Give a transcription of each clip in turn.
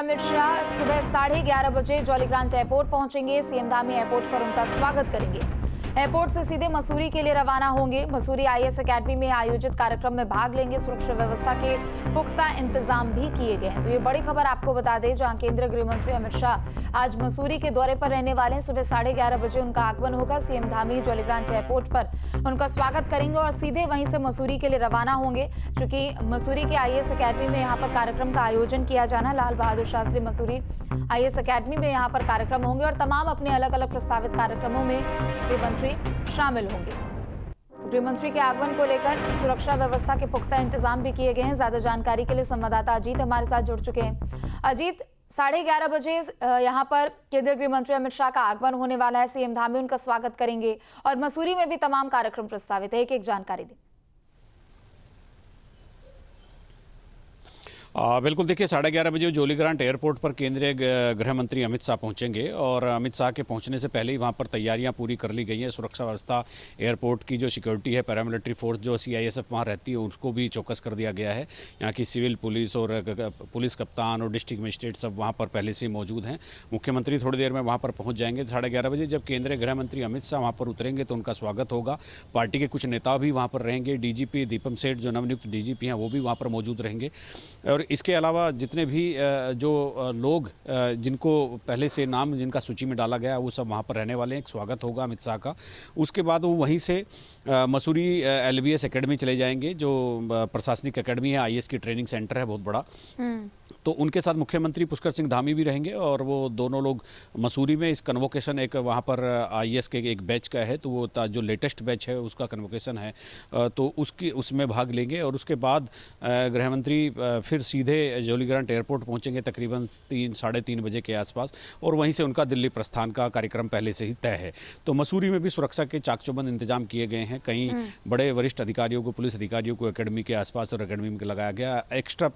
अमित शाह सुबह 11:30 बजे जॉलीग्रांट एयरपोर्ट पहुंचेंगे। सीएम धामी एयरपोर्ट पर उनका स्वागत करेंगे। एयरपोर्ट से सीधे मसूरी के लिए रवाना होंगे। मसूरी आईएएस एकेडमी में आयोजित कार्यक्रम में भाग लेंगे। सुरक्षा व्यवस्था के पुख्ता इंतजाम भी किए गए हैं। तो ये बड़ी खबर आपको बता दें, जहां केंद्रीय गृह मंत्री अमित शाह आज मसूरी के दौरे पर रहने वाले हैं। सुबह 11:30 बजे उनका आगमन होगा। सीएम धामी जॉलीग्रांट एयरपोर्ट पर उनका स्वागत करेंगे और सीधे वहीं से मसूरी के लिए रवाना होंगे। चूंकि मसूरी के आईएएस एकेडमी में यहाँ पर कार्यक्रम का आयोजन किया जाना, लाल बहादुर शास्त्री मसूरी आईएएस एकेडमी में यहाँ पर कार्यक्रम होंगे और तमाम अपने अलग अलग प्रस्तावित कार्यक्रमों में गृहमंत्री शामिल होंगे। गृहमंत्री के आगमन को लेकर सुरक्षा व्यवस्था के पुख्ता इंतजाम भी किए गए हैं। ज्यादा जानकारी के लिए संवाददाता अजीत हमारे साथ जुड़ चुके हैं। अजीत, 11:30 बजे यहाँ पर केंद्रीय गृह मंत्री अमित शाह का आगमन होने वाला है। सीएम धामी उनका स्वागत करेंगे और मसूरी में भी तमाम कार्यक्रम प्रस्तावित है। एक जानकारी दी। बिल्कुल, देखिए 11:30 बजे जॉलीग्रांट एयरपोर्ट पर केंद्रीय गृह मंत्री अमित शाह पहुंचेंगे और अमित शाह के पहुंचने से पहले ही वहां पर तैयारियां पूरी कर ली गई हैं। सुरक्षा व्यवस्था, एयरपोर्ट की जो सिक्योरिटी है, पैरामिलिट्री फोर्स जो सीआईएसएफ वहां रहती है उसको भी चौकस कर दिया गया है। यहाँ की सिविल पुलिस और पुलिस कप्तान और डिस्ट्रिक्ट मजिस्ट्रेट सब वहाँ पर पहले से मौजूद हैं। मुख्यमंत्री थोड़ी देर में वहाँ पर पहुँच जाएंगे। 11:30 बजे जब केंद्रीय गृह मंत्री अमित शाह वहाँ पर उतरेंगे तो उनका स्वागत होगा। पार्टी के कुछ नेता भी वहाँ पर रहेंगे। डीजीपी दीपम सेठ जो नवनियुक्त डीजीपी हैं वो भी वहाँ पर मौजूद रहेंगे। और इसके अलावा जितने भी जो लोग जिनको पहले से नाम जिनका सूची में डाला गया वो सब वहाँ पर रहने वाले हैं। एक स्वागत होगा अमित शाह का। उसके बाद वो वहीं से मसूरी एलबीएस एकेडमी चले जाएंगे, जो प्रशासनिक एकेडमी है, आईएएस की ट्रेनिंग सेंटर है बहुत बड़ा। तो उनके साथ मुख्यमंत्री पुष्कर सिंह धामी भी रहेंगे और वो दोनों लोग मसूरी में इस कन्वोकेशन एक वहाँ पर आईएएस के एक बैच का है, तो वो जो लेटेस्ट बैच है उसका कन्वोकेशन है, तो उसमें भाग लेंगे। और उसके बाद गृह मंत्री फिर सीधे जॉलीग्रांट एयरपोर्ट पहुंचेंगे तकरीबन 3-3:30 बजे के आसपास और वहीं से उनका दिल्ली प्रस्थान का कार्यक्रम पहले से ही तय है। तो मसूरी में भी सुरक्षा के चाक-चौबंद इंतजाम किए गए हैं। कई बड़े वरिष्ठ अधिकारियों को, पुलिस अधिकारियों को एकेडमी के आसपास और एकेडमी में लगाया गया। एक्स्ट्रा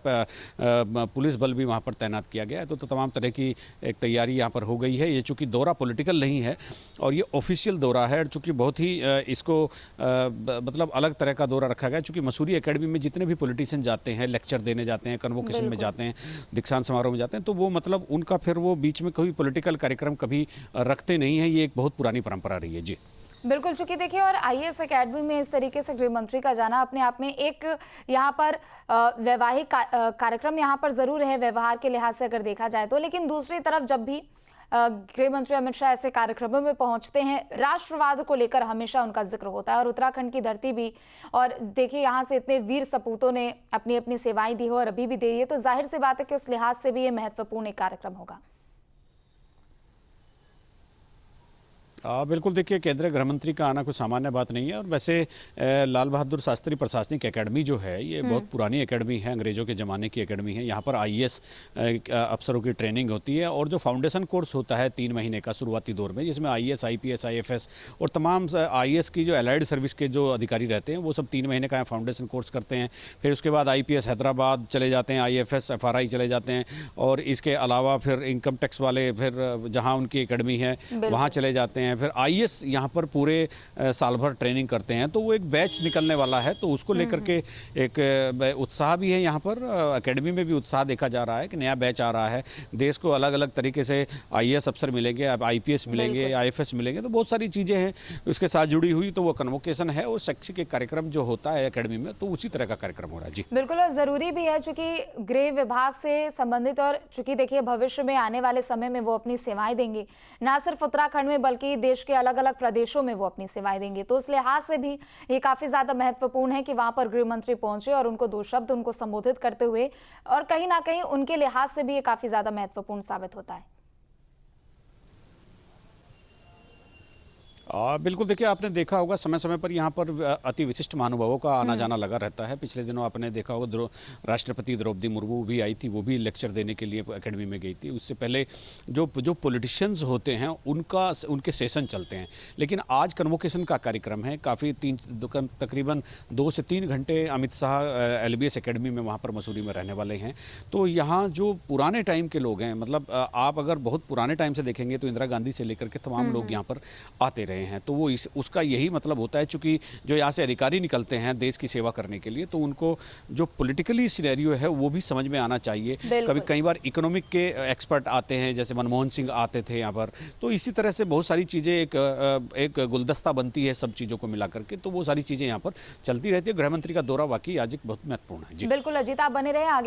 पुलिस बल भी वहाँ पर तैनात किया गया है। तो तमाम तरह की एक तैयारी यहाँ पर हो गई है। ये चूँकि दौरा पॉलिटिकल नहीं है और ये ऑफिशियल दौरा है, चूँकि बहुत ही इसको मतलब अलग तरह का दौरा रखा गया। चूँकि मसूरी एकेडमी में जितने भी पॉलिटिशियन जाते हैं, लेक्चर देने जाते हैं, कन्वोकेशन में जाते हैं, दीक्षांत समारोह में जाते हैं, तो वो मतलब उनका फिर वो बीच में कोई पॉलिटिकल कार्यक्रम कभी रखते नहीं है। ये एक बहुत पुरानी परंपरा रही है। जी बिल्कुल, चूंकि देखिए, और आईएएस एकेडमी में इस तरीके से गृह मंत्री का जाना अपने आप में एक यहाँ पर वैवाहिक कार्यक्रम यहाँ पर जरूर है, व्यवहार के लिहाज से अगर देखा जाए तो। लेकिन दूसरी तरफ जब भी गृह मंत्री अमित शाह ऐसे कार्यक्रमों में पहुंचते हैं, राष्ट्रवाद को लेकर हमेशा उनका जिक्र होता है। और उत्तराखंड की धरती भी, और देखिए यहाँ से इतने वीर सपूतों ने अपनी अपनी सेवाएं दी हो और अभी भी दे रही है, तो जाहिर सी बात है कि उस लिहाज से भी ये महत्वपूर्ण एक कार्यक्रम होगा। बिल्कुल, देखिए केंद्रीय गृह मंत्री का आना कोई सामान्य बात नहीं है। और वैसे लाल बहादुर शास्त्री प्रशासनिक एकेडमी जो है ये बहुत पुरानी एकेडमी है, अंग्रेजों के ज़माने की एकेडमी है। यहाँ पर आईएएस अफसरों की ट्रेनिंग होती है और जो फाउंडेशन कोर्स होता है 3 महीने का शुरुआती दौर में, जिसमें आईएएस, आईपीएस, आईएफएस और तमाम आईएएस की जो एलाइड सर्विस के जो अधिकारी रहते हैं वो सब 3 महीने का फाउंडेशन कोर्स करते हैं। फिर उसके बाद आईपीएस हैदराबाद चले जाते हैं, आईएफएस एफआरआई चले जाते हैं और इसके अलावा फिर इनकम टैक्स वाले फिर जहाँ उनकी एकेडमी है वहाँ चले जाते हैं। फिर आईएएस यहाँ पर पूरे साल भर ट्रेनिंग करते हैं। तो वो एक बैच निकलने वाला है, तो उसको लेकर के एक उत्साह भी है। यहाँ पर एकेडमी में भी उत्साह देखा जा रहा है कि नया बैच आ रहा है। देश को अलग अलग तरीके से आईएएस अफसर मिलेंगे, आईपीएस मिलेंगे, आईएफएस मिलेंगे, तो बहुत सारी चीज़ें हैं उसके साथ जुड़ी हुई। तो वो कन्वोकेशन है और शैक्षिक कार्यक्रम जो होता है एकेडमी में, तो उसी तरह का कार्यक्रम हो रहा है। जी बिल्कुल, और ज़रूरी भी है चूंकि गृह विभाग से संबंधित, और चूंकि देखिए भविष्य में आने वाले समय में वो अपनी सेवाएं देंगे, ना सिर्फ उत्तराखंड में बल्कि देश के अलग अलग प्रदेशों में वो अपनी सेवाएं देंगे। तो उस लिहाज से भी ये काफी ज्यादा महत्वपूर्ण है कि वहां पर गृह मंत्री पहुंचे और उनको 2 शब्द उनको संबोधित करते हुए, और कहीं ना कहीं उनके लिहाज से भी ये काफी ज्यादा महत्वपूर्ण साबित होता है। बिल्कुल, देखिए आपने देखा होगा समय समय पर यहाँ पर अति विशिष्ट महानुभावों का आना जाना लगा रहता है। पिछले दिनों आपने देखा होगा राष्ट्रपति द्रौपदी मुर्मू भी आई थी, वो भी लेक्चर देने के लिए एकेडमी में गई थी। उससे पहले जो पॉलिटिशियंस होते हैं उनके सेशन चलते हैं। लेकिन आज कन्वोकेशन का कार्यक्रम है, काफ़ी तकरीबन 2 से 3 घंटे अमित शाह एलबीएस एकेडमी में वहाँ पर मसूरी में रहने वाले हैं। तो यहाँ जो पुराने टाइम के लोग हैं, मतलब आप अगर बहुत पुराने टाइम से देखेंगे तो इंदिरा गांधी से लेकर के तमाम लोग यहाँ पर आते रहे रहे हैं। तो वो उसका यही मतलब होता है, चूंकि जो यहाँ से अधिकारी निकलते हैं देश की सेवा करने के लिए, तो उनको जो पॉलिटिकली सिनेरियो है वो भी समझ में आना चाहिए। कई बार इकोनॉमिक के एक्सपर्ट आते हैं, जैसे मनमोहन सिंह आते थे यहाँ पर, तो इसी तरह से बहुत सारी चीज़ें एक गुलदस्ता बनती है सब चीज़ों को मिला करके, तो वो सारी चीज़ें यहाँ पर चलती रहती है। गृह मंत्री का दौरा वाकई आज एक बहुत महत्वपूर्ण है। जी बिल्कुल अजीत, आप बने रहे आगे।